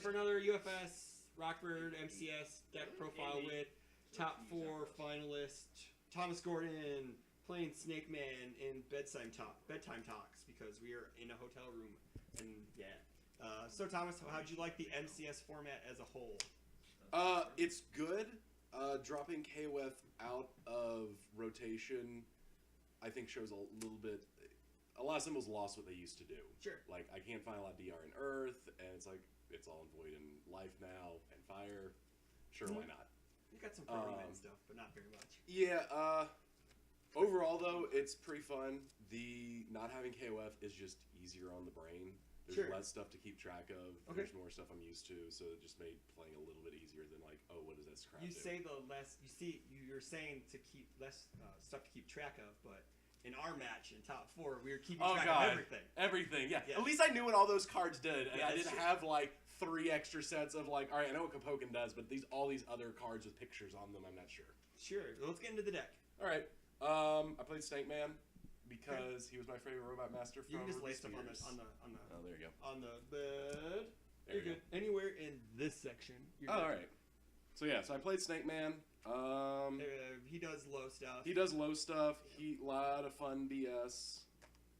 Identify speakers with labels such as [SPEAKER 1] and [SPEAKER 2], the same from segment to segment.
[SPEAKER 1] for another UFS Rockford MCS deck profile with top 4 finalists Thomas Gordon playing Snake Man in bedtime talks because we are in a hotel room and yeah. So Thomas, how'd you like the MCS format as a whole?
[SPEAKER 2] It's good. Dropping KOF out of rotation, I think shows a little bit. A lot of symbols lost what they used to do.
[SPEAKER 1] Sure.
[SPEAKER 2] Like, I can't find a lot of DR in Earth, and it's like, it's all in Void and Life now, and Fire. Sure, why not?
[SPEAKER 1] You got some program and stuff, but not very much.
[SPEAKER 2] Yeah, overall, though, it's pretty fun. The not having KOF is just easier on the brain. There's less stuff to keep track of.
[SPEAKER 1] Okay.
[SPEAKER 2] There's more stuff I'm used to, so it just made playing a little bit easier than like, oh, what does that crap do?
[SPEAKER 1] You're saying to keep less stuff to keep track of, but in our match in top 4, we were keeping track of everything.
[SPEAKER 2] Everything, yeah. At least I knew what all those cards did, and I didn't have like 3 extra sets of like, all right, I know what Kapoken does, but all these other cards with pictures on them, I'm not sure.
[SPEAKER 1] Sure. Let's get into the deck.
[SPEAKER 2] All right. I played Snake Man because he was my favorite robot master.
[SPEAKER 1] You can just lay stuff on the.
[SPEAKER 2] Oh, there you go.
[SPEAKER 1] On the bed.
[SPEAKER 2] There
[SPEAKER 1] you're good. Anywhere in this section.
[SPEAKER 2] All right. So yeah, so I played Snake Man.
[SPEAKER 1] He does low stuff.
[SPEAKER 2] He does low stuff. He lot of fun BS.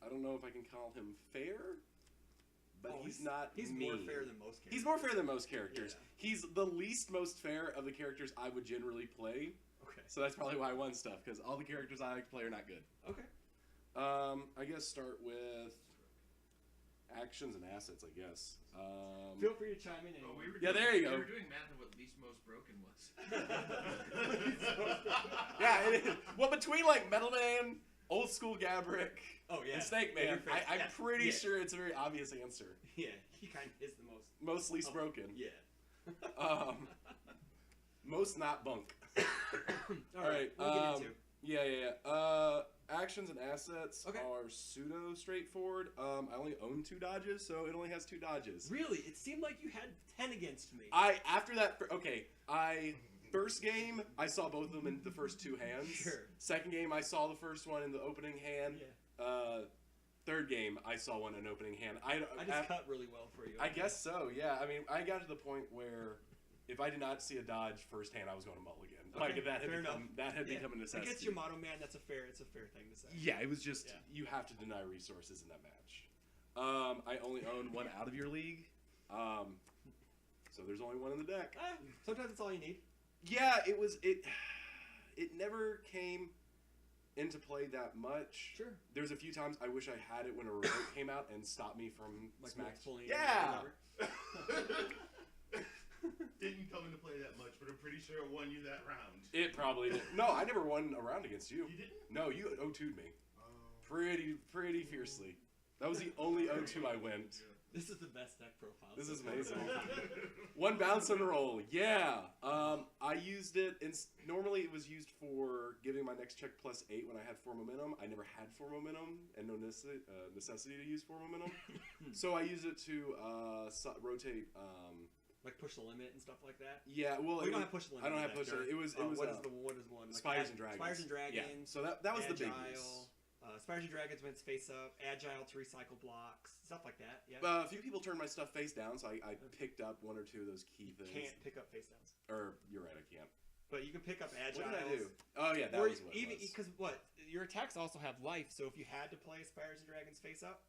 [SPEAKER 2] I don't know if I can call him fair, but he's not.
[SPEAKER 1] He's
[SPEAKER 2] mean.
[SPEAKER 1] more fair than most characters.
[SPEAKER 2] He's more fair than most characters.
[SPEAKER 1] Yeah.
[SPEAKER 2] He's the least most fair of the characters I would generally play.
[SPEAKER 1] Okay.
[SPEAKER 2] So that's probably why I won stuff, because all the characters I like to play are not good.
[SPEAKER 1] Okay.
[SPEAKER 2] I guess start with actions and assets, I guess.
[SPEAKER 1] Feel free to chime in.
[SPEAKER 2] There you go.
[SPEAKER 3] We were doing math of what least most broken was.
[SPEAKER 2] Yeah, it is. Well, between like Metal Man, Old School Gabrick, and Snake Man, I'm pretty sure it's a very obvious answer.
[SPEAKER 1] Yeah, he kind of is the
[SPEAKER 2] most least broken.
[SPEAKER 1] Yeah.
[SPEAKER 2] Most not bunk.
[SPEAKER 1] All right. We'll get into.
[SPEAKER 2] Yeah. Actions and assets are pseudo straightforward. I only own 2 dodges, so it only has 2 dodges.
[SPEAKER 1] Really? It seemed like you had 10 against me.
[SPEAKER 2] First game, I saw both of them in the first 2 hands.
[SPEAKER 1] Sure.
[SPEAKER 2] Second game, I saw the first one in the opening hand.
[SPEAKER 1] Yeah.
[SPEAKER 2] Third game, I saw one in opening hand.
[SPEAKER 1] I just cut really well for you.
[SPEAKER 2] I guess so, yeah. I mean, I got to the point where if I did not see a dodge first hand, I was going to mulligan.
[SPEAKER 1] Okay,
[SPEAKER 2] like, that had become a necessity.
[SPEAKER 1] Against your Motto Man, it's a fair thing to say.
[SPEAKER 2] Yeah, it was just, you have to deny resources in that match. I only own 1 out of your league. So there's only 1 in the deck.
[SPEAKER 1] Sometimes it's all you need.
[SPEAKER 2] Yeah, it never came into play that much.
[SPEAKER 1] Sure.
[SPEAKER 2] There's a few times I wish I had it when a remote came out and stopped me from
[SPEAKER 1] like
[SPEAKER 2] smack.
[SPEAKER 1] Yeah.
[SPEAKER 4] Didn't come into play that much, but I'm pretty sure it won you that round.
[SPEAKER 2] It probably did. No, I never won a round against you.
[SPEAKER 4] You didn't?
[SPEAKER 2] No, you O2'd me. Pretty fiercely. That was the only O2 I went.
[SPEAKER 1] This is the best deck profile.
[SPEAKER 2] This is amazing. 1 bounce and roll. Yeah. I used it. Normally it was used for giving my next check +8 when I had 4 momentum. I never had 4 momentum and no necessity to use 4 momentum. So I used it to rotate.
[SPEAKER 1] Like push the limit and stuff like that.
[SPEAKER 2] Yeah, well,
[SPEAKER 1] you don't have push the limit.
[SPEAKER 2] I don't have push the limit. It was.
[SPEAKER 1] What is one?
[SPEAKER 2] Spires and Dragons.
[SPEAKER 1] Spires and Dragons.
[SPEAKER 2] Yeah. So that was the big use.
[SPEAKER 1] Spires and Dragons went face up. Agile to recycle blocks, stuff like that. Yeah.
[SPEAKER 2] A few people turned my stuff face down, so I picked up 1 or 2 of those key things.
[SPEAKER 1] Can't pick up face downs.
[SPEAKER 2] Or you're right, I can't.
[SPEAKER 1] But you can pick up Agile.
[SPEAKER 2] What did I do? Oh yeah, that was what it was.
[SPEAKER 1] Because your attacks also have life, so if you had to play Spires and Dragons face up,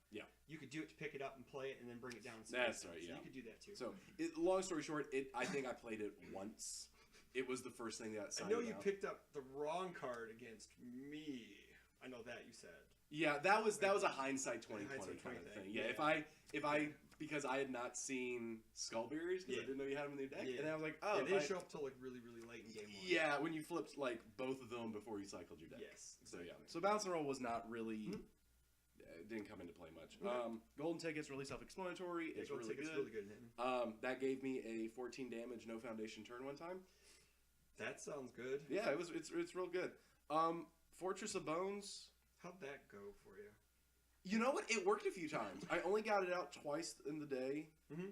[SPEAKER 1] you could do it to pick it up and play it and then bring it down.
[SPEAKER 2] That's right.
[SPEAKER 1] So you could do that too.
[SPEAKER 2] So long story short, I think I played it once. It was the first thing that
[SPEAKER 1] I know you picked up the wrong card against me. I know that you said.
[SPEAKER 2] Yeah, that was a hindsight 2020 kind of thing. Yeah, if I because I had not seen Skullberries because I didn't know you had them in your deck, and I was like, oh,
[SPEAKER 1] they didn't show up till like really late in game 1.
[SPEAKER 2] Yeah, when you flipped like both of them before you cycled your deck.
[SPEAKER 1] Yes.
[SPEAKER 2] Exactly. So yeah, so bounce and roll was not really. It didn't come into play much. Golden Ticket's really self-explanatory. It's really good.
[SPEAKER 1] Really good.
[SPEAKER 2] That gave me a 14 damage, no foundation turn one time.
[SPEAKER 1] That sounds good.
[SPEAKER 2] Yeah, it's real good. Fortress of Bones.
[SPEAKER 1] How'd that go for you?
[SPEAKER 2] You know what? It worked a few times. I only got it out twice in the day,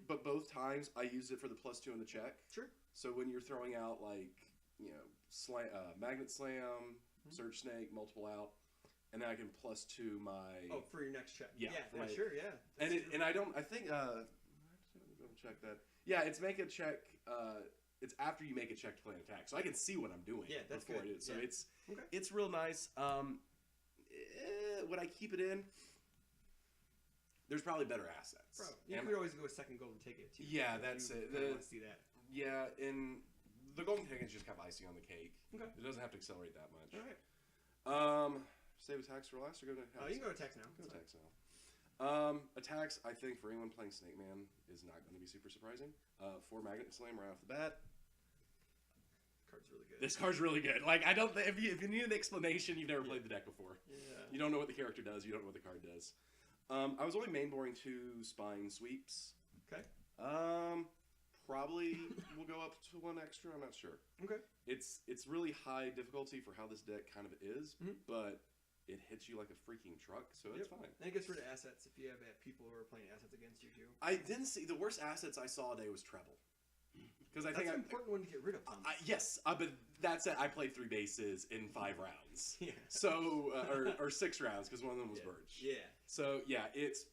[SPEAKER 2] but both times I used it for the +2 in the check.
[SPEAKER 1] Sure.
[SPEAKER 2] So when you're throwing out like Magnet Slam, Surge Snake, multiple out, and then I can +2 my.
[SPEAKER 1] Oh, for your next check.
[SPEAKER 2] Yeah.
[SPEAKER 1] Sure. Yeah.
[SPEAKER 2] And I don't. I think. check that. Yeah, it's make a check. It's after you make a check to play an attack, so I can see what I'm doing.
[SPEAKER 1] Yeah, that's
[SPEAKER 2] before
[SPEAKER 1] good.
[SPEAKER 2] I do it. So
[SPEAKER 1] Okay.
[SPEAKER 2] it's real nice. Would I keep it in? There's probably better assets.
[SPEAKER 1] Bro, you could always go a second golden ticket too.
[SPEAKER 2] Yeah, that's it.
[SPEAKER 1] I want to see that.
[SPEAKER 2] Yeah, and the golden ticket's just kind of icing on the cake.
[SPEAKER 1] Okay.
[SPEAKER 2] It doesn't have to accelerate that much.
[SPEAKER 1] All right.
[SPEAKER 2] Save attacks for last or go to attacks?
[SPEAKER 1] You can go attacks now.
[SPEAKER 2] Go attacks now. Attacks, I think, for anyone playing Snake Man is not going to be super surprising. 4 Magnet Slam right off the bat.
[SPEAKER 1] Card's really good.
[SPEAKER 2] This card's really good. Like, I don't. If you need an explanation, you've never played the deck before.
[SPEAKER 1] Yeah.
[SPEAKER 2] You don't know what the character does. You don't know what the card does. I was only main boring 2 Spine Sweeps.
[SPEAKER 1] Okay.
[SPEAKER 2] Probably will go up to 1 extra. I'm not sure.
[SPEAKER 1] Okay.
[SPEAKER 2] It's really high difficulty for how this deck kind of is, but it hits you like a freaking truck, so it's fine.
[SPEAKER 1] And it gets rid of assets if you have people who are playing assets against you too.
[SPEAKER 2] I didn't see the worst assets I saw today was treble. Because I think
[SPEAKER 1] that's an important one to get rid of.
[SPEAKER 2] Yes, but that's it. I played 3 bases in 5 rounds.
[SPEAKER 1] Yeah.
[SPEAKER 2] So or 6 rounds because one of them was Birch.
[SPEAKER 1] Yeah.
[SPEAKER 2] So yeah, it's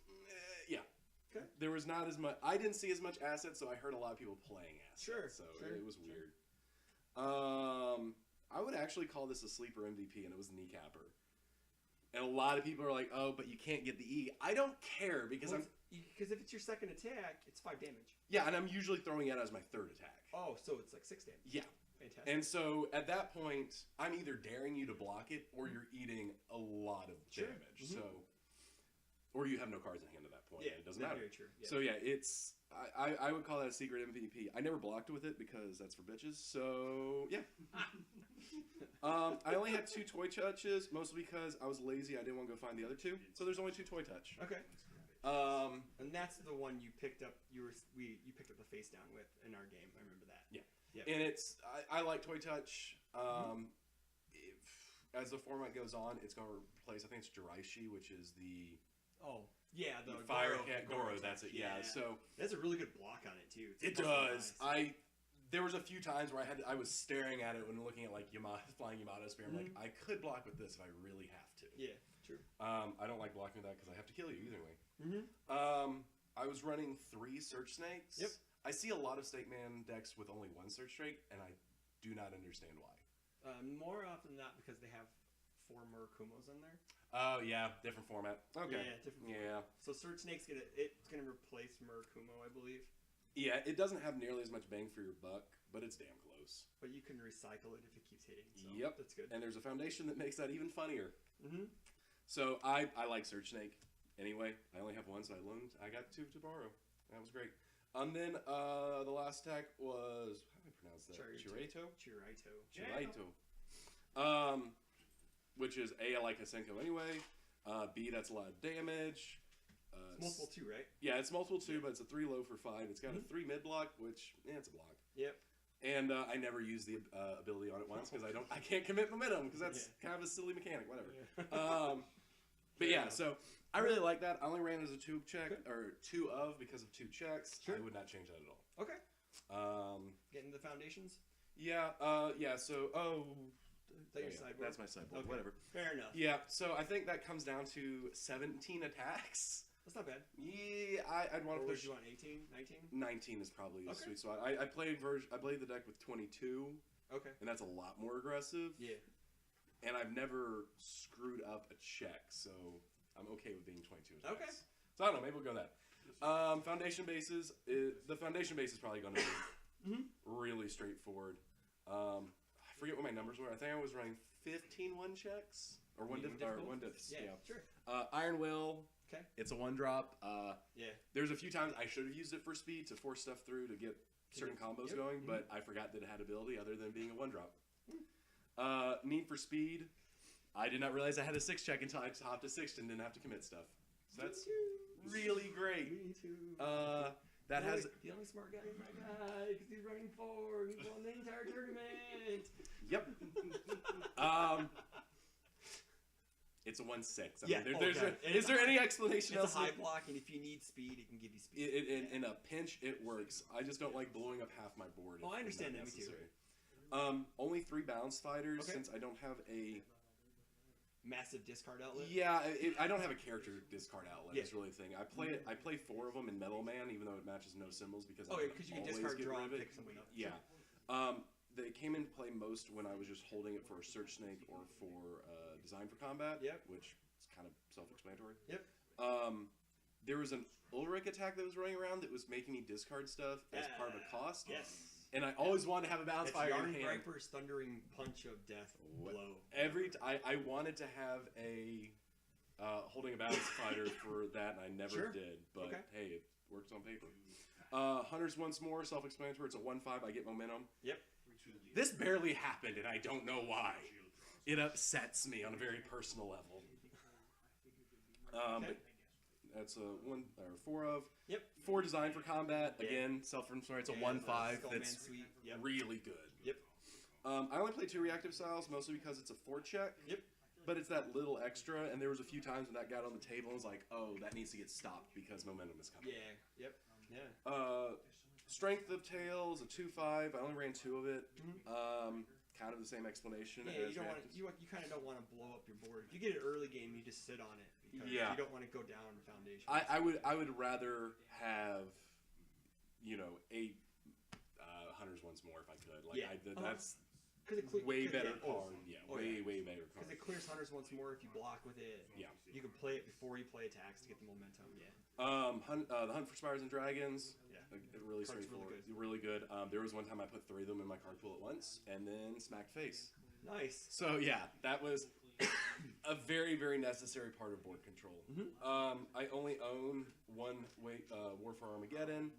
[SPEAKER 2] yeah.
[SPEAKER 1] Okay.
[SPEAKER 2] There was not as much. I didn't see as much assets, so I heard a lot of people playing assets.
[SPEAKER 1] Sure.
[SPEAKER 2] So it was weird. I would actually call this a sleeper MVP, and it was the Kneecapper. And a lot of people are like, "Oh, but you can't get the E." I don't care because
[SPEAKER 1] because if it's your second attack, it's 5 damage.
[SPEAKER 2] Yeah, and I'm usually throwing it as my 3rd attack.
[SPEAKER 1] Oh, so it's like 6 damage.
[SPEAKER 2] Yeah.
[SPEAKER 1] Fantastic.
[SPEAKER 2] And so at that point, I'm either daring you to block it, or you're eating a lot of damage. So, or you have no cards in hand at that point.
[SPEAKER 1] Yeah,
[SPEAKER 2] it doesn't matter.
[SPEAKER 1] Very true. Yeah.
[SPEAKER 2] So yeah, it's I would call that a secret MVP. I never blocked with it because that's for bitches. So yeah. I only had 2 toy touches, mostly because I was lazy. I didn't want to go find the other 2. So there's only 2 toy touch.
[SPEAKER 1] Okay. And that's the one you picked up. You picked up the face down with in our game. I remember that.
[SPEAKER 2] Yeah.
[SPEAKER 1] Yep.
[SPEAKER 2] And it's I like toy touch. As the format goes on, it's going to replace. I think it's Jiraishi, which is the
[SPEAKER 1] the
[SPEAKER 2] fire
[SPEAKER 1] Goro,
[SPEAKER 2] cat Goro. That's it. Yeah. So
[SPEAKER 1] that's a really good block on it too.
[SPEAKER 2] It does. There was a few times where I was staring at it when looking at like flying Yamato spear. I'm like, I could block with this if I really have to.
[SPEAKER 1] Yeah, true.
[SPEAKER 2] I don't like blocking with that because I have to kill you either way. I was running 3 Search Snakes.
[SPEAKER 1] Yep.
[SPEAKER 2] I see a lot of Snake Man decks with only 1 Search Snake, and I do not understand why.
[SPEAKER 1] More often than not because they have 4 Murakumos in there.
[SPEAKER 2] Oh yeah, different format. Okay.
[SPEAKER 1] Yeah, different format. So Search Snake's gonna replace Murakumo, I believe.
[SPEAKER 2] Yeah, it doesn't have nearly as much bang for your buck, but it's damn close.
[SPEAKER 1] But you can recycle it if it keeps hitting. So
[SPEAKER 2] yep,
[SPEAKER 1] that's good.
[SPEAKER 2] And there's a foundation that makes that even funnier. So I like Search Snake. Anyway, I only have 1, so I got 2 to borrow. That was great. And then the last attack was, how do I pronounce that? Chiraito. Which is A, I like Hasenko anyway. B, that's a lot of damage.
[SPEAKER 1] It's multiple 2, right?
[SPEAKER 2] Yeah, it's multiple 2, but it's a 3 low for 5. It's got a 3 mid block, which it's a block.
[SPEAKER 1] Yep.
[SPEAKER 2] And I never use the ability on it once because I can't commit momentum because that's kind of a silly mechanic. Whatever.
[SPEAKER 1] Yeah.
[SPEAKER 2] But yeah, so I really like that. I only ran as a 2 check or 2 of because of 2 checks. Sure. I would not change that at all.
[SPEAKER 1] Okay. Getting the foundations.
[SPEAKER 2] Yeah. So
[SPEAKER 1] sideboard?
[SPEAKER 2] That's my sideboard.
[SPEAKER 1] Okay.
[SPEAKER 2] Whatever.
[SPEAKER 1] Fair enough.
[SPEAKER 2] Yeah. So I think that comes down to 17 attacks.
[SPEAKER 1] That's not bad.
[SPEAKER 2] Yeah, I'd want to push.
[SPEAKER 1] You want 18, 19?
[SPEAKER 2] 19 is probably a sweet spot. I played the deck with 22.
[SPEAKER 1] Okay.
[SPEAKER 2] And that's a lot more aggressive.
[SPEAKER 1] Yeah.
[SPEAKER 2] And I've never screwed up a check, so I'm okay with being 22 attacks.
[SPEAKER 1] Okay.
[SPEAKER 2] So I don't know, maybe we'll go that. Foundation bases. The foundation base is probably going to be really straightforward. I forget what my numbers were. I think I was running 15 1 checks or one diffs.
[SPEAKER 1] Yeah, sure.
[SPEAKER 2] Iron Will.
[SPEAKER 1] Okay.
[SPEAKER 2] It's a 1-drop.
[SPEAKER 1] Yeah.
[SPEAKER 2] There's a few times I should have used it for speed to force stuff through to get certain combos going, but I forgot that it had ability other than being a 1-drop. Need for speed. I did not realize I had a 6 check until I hopped to 6 and didn't have to commit stuff. So that's really great.
[SPEAKER 1] Me too.
[SPEAKER 2] That has
[SPEAKER 1] the only smart guy is my guy because he's running 4. He's won the entire tournament.
[SPEAKER 2] Yep. It's a 1/6. Is there any explanation else?
[SPEAKER 1] It's a high block, and if you need speed, it can give you speed.
[SPEAKER 2] In a pinch, it works. I just don't like blowing up half my board.
[SPEAKER 1] Oh, I understand that. Me too.
[SPEAKER 2] Only 3 balance fighters since I don't have a
[SPEAKER 1] massive discard outlet.
[SPEAKER 2] Yeah, I don't have a character discard outlet.
[SPEAKER 1] Yeah.
[SPEAKER 2] Is really the thing. I play 4 of them in Metal Man, even though it matches no symbols because
[SPEAKER 1] Because you can discard,
[SPEAKER 2] get
[SPEAKER 1] draw,
[SPEAKER 2] rid
[SPEAKER 1] and
[SPEAKER 2] of it.
[SPEAKER 1] pick something up.
[SPEAKER 2] Yeah. They came into play most when I was just holding it for a Search Snake or for Design for Combat.
[SPEAKER 1] Yep.
[SPEAKER 2] Which is kind of self-explanatory.
[SPEAKER 1] Yep.
[SPEAKER 2] There was an Ulrich attack that was running around that was making me discard stuff as part of a cost.
[SPEAKER 1] Yes.
[SPEAKER 2] And I always wanted to have a balance fire
[SPEAKER 1] Yarn
[SPEAKER 2] in hand.
[SPEAKER 1] Viper's Thundering Punch of Death blow.
[SPEAKER 2] I wanted to have a holding a balance fighter for that, and I never did. But hey, it works on paper. Hunters once more, self-explanatory. It's a 1/5. I get momentum.
[SPEAKER 1] Yep.
[SPEAKER 2] This barely happened, and I don't know why. It upsets me on a very personal level. But that's a 1 or 4 of.
[SPEAKER 1] Yep.
[SPEAKER 2] 4 Design for Combat. Again, self-explanatory. It's a 1/5. That's
[SPEAKER 1] Yep.
[SPEAKER 2] really good.
[SPEAKER 1] Yep.
[SPEAKER 2] I only play 2 reactive styles, mostly because it's a 4-check.
[SPEAKER 1] Yep.
[SPEAKER 2] But it's that little extra, and there was a few times when that got on the table and was like, oh, that needs to get stopped because momentum is coming.
[SPEAKER 1] Yeah. Yep. Yeah.
[SPEAKER 2] Strength of Tails, a 2/5. I only ran 2 of it. Kind of the same explanation.
[SPEAKER 1] Yeah,
[SPEAKER 2] as
[SPEAKER 1] you don't want
[SPEAKER 2] reactive.
[SPEAKER 1] you kind of don't want to blow up your board. If you get it early game, you just sit on it because you don't want to go down foundation.
[SPEAKER 2] I would rather have, 8 Hunters once more if I could. Like that's way better card. Yeah, way better card.
[SPEAKER 1] Because it clears Hunters once more if you block with it.
[SPEAKER 2] Yeah.
[SPEAKER 1] You can play it before you play attacks to get the momentum. Yeah.
[SPEAKER 2] The Hunt for Spires and Dragons.
[SPEAKER 1] Yeah.
[SPEAKER 2] Really straightforward. Really good. There was one time I put 3 of them in my card pool at once and then smacked face.
[SPEAKER 1] Nice.
[SPEAKER 2] So yeah, that was a very, very necessary part of board control. I only own 1 War for Armageddon.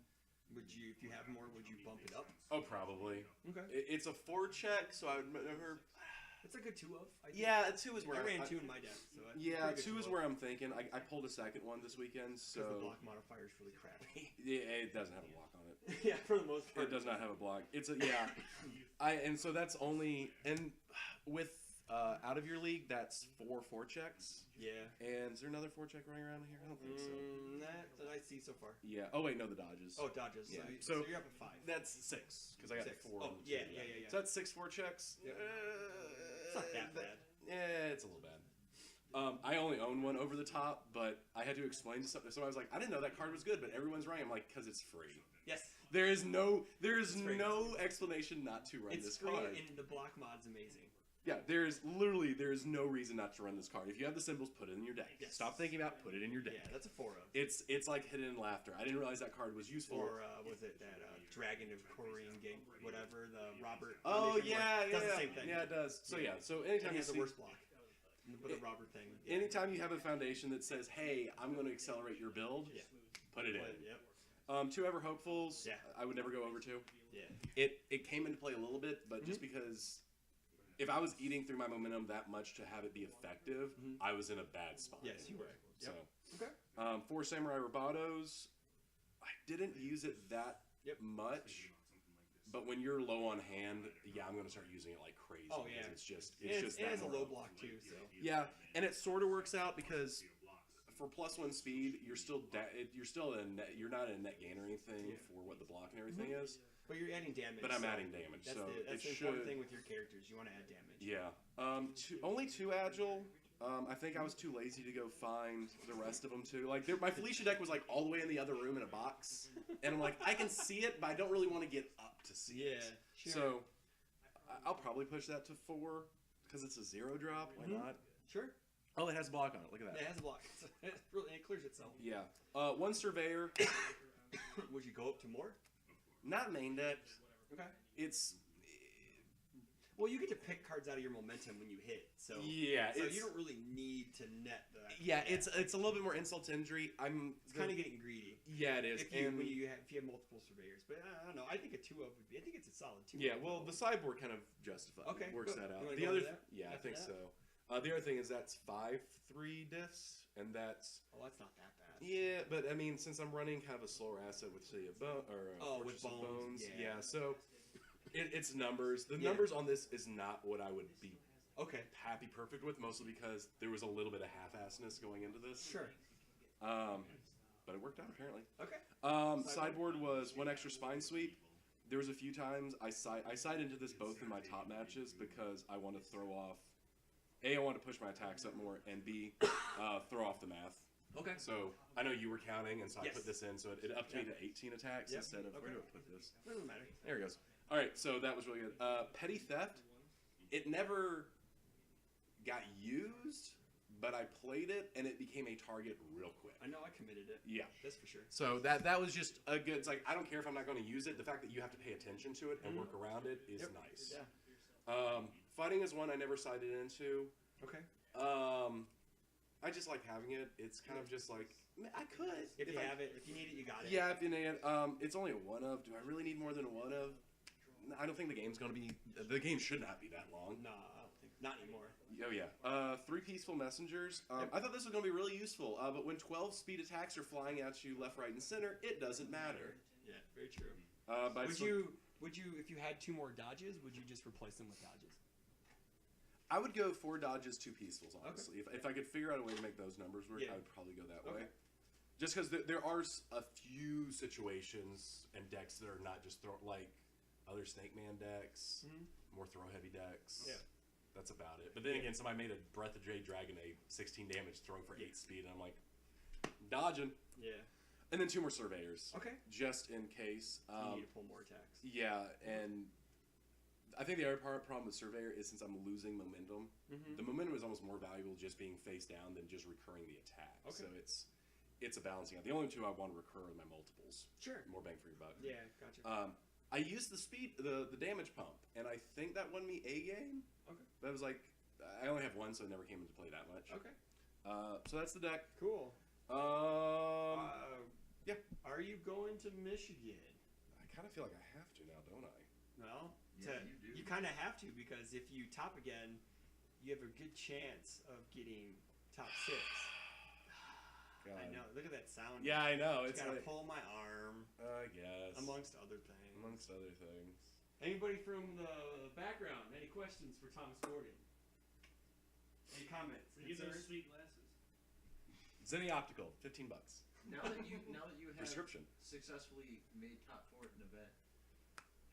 [SPEAKER 1] Would you, if you have more, would you bump it up?
[SPEAKER 2] Oh, probably.
[SPEAKER 1] Okay.
[SPEAKER 2] It's a 4-check, so I would never.
[SPEAKER 1] It's a good 2 of. I think.
[SPEAKER 2] Yeah, 2 is where
[SPEAKER 1] I ran 2 in my deck. So
[SPEAKER 2] 2 is where I'm thinking. I pulled a second one this weekend, so
[SPEAKER 1] the block modifier is really crappy.
[SPEAKER 2] Yeah, it doesn't have a block on it.
[SPEAKER 1] Yeah, for the most part.
[SPEAKER 2] It does not have a block. It's a and so that's only with out of your league that's 4 4-checks.
[SPEAKER 1] Yeah.
[SPEAKER 2] And is there another 4-check running around here? I don't think so.
[SPEAKER 1] That I see so far.
[SPEAKER 2] Yeah. Oh wait, no, the dodges.
[SPEAKER 1] Oh, dodges.
[SPEAKER 2] Yeah.
[SPEAKER 1] So you're up at 5.
[SPEAKER 2] That's 6 because I got
[SPEAKER 1] 6.
[SPEAKER 2] 4.
[SPEAKER 1] Oh, yeah.
[SPEAKER 2] So that's 6 4-checks.
[SPEAKER 1] Yep. It's not that bad.
[SPEAKER 2] Yeah, it's a little bad. I only own 1 over the top, but I had to explain to something. So I was like, I didn't know that card was good, but everyone's right. I'm like, because it's free.
[SPEAKER 1] Yes.
[SPEAKER 2] There is no explanation not to run this
[SPEAKER 1] free,
[SPEAKER 2] card.
[SPEAKER 1] And the block mod's amazing.
[SPEAKER 2] Yeah, there is no reason not to run this card. If you have the symbols, put it in your deck.
[SPEAKER 1] Yes.
[SPEAKER 2] Stop thinking about it, put it in your deck.
[SPEAKER 1] Yeah, that's a 4 of.
[SPEAKER 2] It's like hidden laughter. I didn't realize that card was useful.
[SPEAKER 1] Or was it that Dragon of Korean game, whatever, the Robert?
[SPEAKER 2] Oh yeah,
[SPEAKER 1] does the same thing.
[SPEAKER 2] Yeah, it does. So so anytime you
[SPEAKER 1] has the worst block. With the Robert thing. Yeah.
[SPEAKER 2] Anytime you have a foundation that says, "Hey, I'm going to accelerate your build," put it in.
[SPEAKER 1] Yep.
[SPEAKER 2] 2 Ever Hopefuls.
[SPEAKER 1] Yeah.
[SPEAKER 2] I would never go over 2.
[SPEAKER 1] Yeah.
[SPEAKER 2] It came into play a little bit, but just because if I was eating through my momentum that much to have it be effective, I was in a bad spot.
[SPEAKER 1] Yes, you were. Yep.
[SPEAKER 2] So
[SPEAKER 1] okay.
[SPEAKER 2] 4 Samurai Robatos. I didn't use it that much. But when you're low on hand, I'm going to start using it like crazy.
[SPEAKER 1] Oh yeah,
[SPEAKER 2] it's just
[SPEAKER 1] it
[SPEAKER 2] that
[SPEAKER 1] has a low block too. So
[SPEAKER 2] yeah, and it sort of works out because for +1 speed, you're still you're not a net gain or anything for what the block and everything is.
[SPEAKER 1] But you're adding damage.
[SPEAKER 2] But I'm adding damage,
[SPEAKER 1] that's
[SPEAKER 2] so
[SPEAKER 1] that's the important thing with your characters. You want to add damage.
[SPEAKER 2] Yeah. Only 2 agile. I think I was too lazy to go find the rest of them too. Like my Felicia deck was like all the way in the other room in a box, and I'm like, I can see it, but I don't really want to get up to see it.
[SPEAKER 1] Sure.
[SPEAKER 2] So I'll probably push that to 4 because it's a 0 drop. Why not?
[SPEAKER 1] Sure.
[SPEAKER 2] Oh, it has a block on it. Look at that.
[SPEAKER 1] Yeah, it has a block. It clears itself.
[SPEAKER 2] Yeah. 1 Surveyor.
[SPEAKER 1] Would you go up to more?
[SPEAKER 2] Not main deck.
[SPEAKER 1] Okay.
[SPEAKER 2] It's.
[SPEAKER 1] Well, you get to pick cards out of your momentum when you hit, so
[SPEAKER 2] yeah,
[SPEAKER 1] so you don't really need to net that.
[SPEAKER 2] Yeah, it's a little bit more insult to injury.
[SPEAKER 1] It's kind of getting greedy.
[SPEAKER 2] Yeah, it is.
[SPEAKER 1] If you have multiple surveyors, but I don't know. I think a 2 of would be. I think it's a solid 2.
[SPEAKER 2] Yeah, well, the sideboard kind of justifies.
[SPEAKER 1] Okay,
[SPEAKER 2] works
[SPEAKER 1] good.
[SPEAKER 2] that out.
[SPEAKER 1] You
[SPEAKER 2] The
[SPEAKER 1] wanna
[SPEAKER 2] other,
[SPEAKER 1] go with that?
[SPEAKER 2] yeah, I
[SPEAKER 1] After
[SPEAKER 2] think
[SPEAKER 1] that?
[SPEAKER 2] so. The other thing is that's 5/3 diffs, and that's.
[SPEAKER 1] Oh, that's not that bad.
[SPEAKER 2] Yeah, but I mean, since I'm running kind of a slower asset with say a bone or
[SPEAKER 1] with
[SPEAKER 2] Fortress of
[SPEAKER 1] bones, yeah.
[SPEAKER 2] so it's numbers. The numbers on this is not what I would be happy perfect with, mostly because there was a little bit of half-assness going into this.
[SPEAKER 1] Sure.
[SPEAKER 2] But it worked out apparently.
[SPEAKER 1] Okay.
[SPEAKER 2] Sideboard was 1 extra spine sweep. There was a few times I side into this both in my top matches because I want to throw off A, I wanted to push my attacks up more, and B, throw off the math.
[SPEAKER 1] Okay.
[SPEAKER 2] So I know you were counting, and so I
[SPEAKER 1] Yes.
[SPEAKER 2] put this in, so it upped me
[SPEAKER 1] Yeah.
[SPEAKER 2] to 18 attacks
[SPEAKER 1] Yep.
[SPEAKER 2] instead of
[SPEAKER 1] Okay.
[SPEAKER 2] where do I put this?
[SPEAKER 1] Doesn't matter.
[SPEAKER 2] There it goes. All right, so that was really good. Petty theft. It never got used, but I played it, and it became a target real quick.
[SPEAKER 1] I know I committed it.
[SPEAKER 2] Yeah.
[SPEAKER 1] That's for sure.
[SPEAKER 2] So that was just a good. It's like I don't care if I'm not going to use it. The fact that you have to pay attention to it and work around it is
[SPEAKER 1] Yep.
[SPEAKER 2] nice.
[SPEAKER 1] Yeah.
[SPEAKER 2] Fighting is one I never sided into.
[SPEAKER 1] Okay.
[SPEAKER 2] I just like having it. It's kind of just like I could
[SPEAKER 1] If you
[SPEAKER 2] I-
[SPEAKER 1] have it, if you need it, you got it.
[SPEAKER 2] Yeah, if you need it. It's only a one of. Do I really need more than a one of? I don't think the game's going to be. The game should not be that long.
[SPEAKER 1] No, I don't think. Not anymore.
[SPEAKER 2] Oh yeah. 3 peaceful messengers. I thought this was going to be really useful, but when 12 speed attacks are flying at you left, right, and center, it doesn't matter.
[SPEAKER 1] Yeah, very true.
[SPEAKER 2] Would
[SPEAKER 1] Would you, if you had 2 more dodges, would you just replace them with dodges?
[SPEAKER 2] I would go 4 dodges, 2 peacefuls, honestly. If I could figure out a way to make those numbers work,
[SPEAKER 1] Yeah.
[SPEAKER 2] I would probably go that
[SPEAKER 1] Okay.
[SPEAKER 2] way. Just because there are a few situations and decks that are not just like other Snake Man decks, more throw heavy decks.
[SPEAKER 1] Yeah.
[SPEAKER 2] That's about it. But then again, somebody made a Breath of Jade Dragon, a 16 damage throwing for 8 speed, and I'm like, dodging.
[SPEAKER 1] Yeah.
[SPEAKER 2] And then 2 more surveyors.
[SPEAKER 1] Okay.
[SPEAKER 2] Just in case.
[SPEAKER 1] You need to pull more attacks.
[SPEAKER 2] Yeah, and I think the other problem with Surveyor is since I'm losing momentum, the momentum is almost more valuable just being face down than just recurring the attack.
[SPEAKER 1] Okay.
[SPEAKER 2] So it's a balancing out. The only 2 I want to recur are my multiples.
[SPEAKER 1] Sure.
[SPEAKER 2] More bang for your buck.
[SPEAKER 1] Yeah, gotcha.
[SPEAKER 2] I used the damage pump, and I think that won me a game.
[SPEAKER 1] Okay.
[SPEAKER 2] That was like, I only have 1, so it never came into play that much.
[SPEAKER 1] Okay.
[SPEAKER 2] So that's the deck.
[SPEAKER 1] Cool.
[SPEAKER 2] Yeah.
[SPEAKER 1] Are you going to Michigan?
[SPEAKER 2] I kind of feel like I have to now, don't I?
[SPEAKER 1] Well,
[SPEAKER 3] Yeah, you do.
[SPEAKER 1] You kind of have to, because if you top again, you have a good chance of getting top 6.
[SPEAKER 2] God.
[SPEAKER 1] I know. Look at that sound.
[SPEAKER 2] Yeah, I know.
[SPEAKER 1] Just
[SPEAKER 2] It's
[SPEAKER 1] gotta
[SPEAKER 2] like,
[SPEAKER 1] pull my arm,
[SPEAKER 2] I guess.
[SPEAKER 1] amongst other things.
[SPEAKER 2] Amongst other things.
[SPEAKER 1] Anybody from the background? Any questions for Thomas Gordon? Any comments?
[SPEAKER 5] You those
[SPEAKER 1] concerns?
[SPEAKER 5] sweet glasses.
[SPEAKER 2] Zenny Optical, $15.
[SPEAKER 3] Now that you have
[SPEAKER 2] Prescription.
[SPEAKER 3] successfully made top 4 at an event,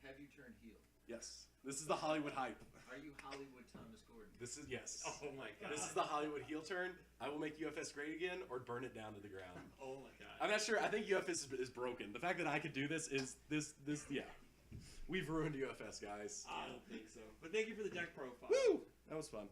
[SPEAKER 3] have you turned heel?
[SPEAKER 2] Yes. This is the Hollywood hype.
[SPEAKER 3] Are you Hollywood Thomas Gordon?
[SPEAKER 2] This is, yes.
[SPEAKER 1] Oh my god.
[SPEAKER 2] This is the Hollywood heel turn. I will make UFS great again or burn it down to the ground.
[SPEAKER 1] Oh my god.
[SPEAKER 2] I'm not sure. I think UFS is broken. The fact that I could do this is yeah. We've ruined UFS, guys.
[SPEAKER 1] I don't think so. But thank you for the deck profile.
[SPEAKER 2] Woo! That was fun.